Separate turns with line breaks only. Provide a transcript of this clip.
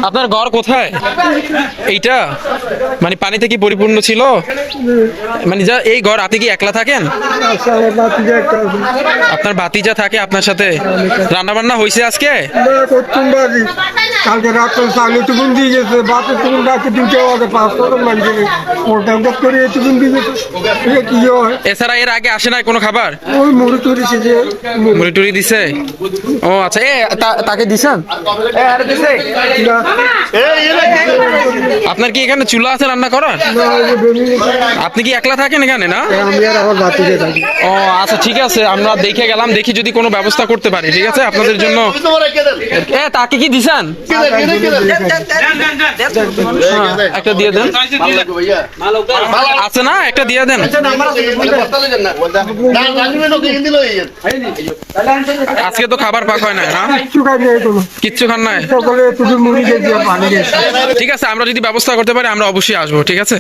আপনার ঘর কোথায়? এইটা মানে পানিতে কি পরিপূর্ণ ছিল? মানে যা এই ঘর, আপনি কি একলা থাকেন? আপনার ভাতিজা থাকে আপনার সাথে? রান্না বান্না হয়েছে আজকে?
কালকে রাত্রে চাল টুকুন দিয়ে গেছে, বাসের টুকুন রাখতে দিতে হবে 500 মানুষের ওটা করে টুকুন দিয়ে গেছে। কি হয়
এছাড়া এর আগে আসে নাই কোনো খাবার?
ওই মুড়ি টুড়ি সেজে
মুড়ি টুড়ি দিছে? ও আচ্ছা, তাকে দিছেন? আপনার কি এখানে চুলা আছে রান্না করার? আপনি কি একলা থাকেন এখানে? না,
আমি আর আমার বাতিতে থাকি।
ও আচ্ছা, ঠিক আছে, আমরা দেখে গেলাম, দেখি যদি কোনো ব্যবস্থা করতে পারি। ঠিক আছে, আপনাদের জন্য। তাকে কি দিছেন? একটা দিয়ে দেন, আছে না? একটা দিয়ে দেন। আজকে তো খাবার পাক হয় না? কিচ্ছু খান নাই?
সকালে একটু মুড়ি খেয়েছি, পানি খেয়েছি।
ঠিক আছে, আমরা যদি ব্যবস্থা করতে পারি আমরা অবশ্যই আসবো। ঠিক আছে।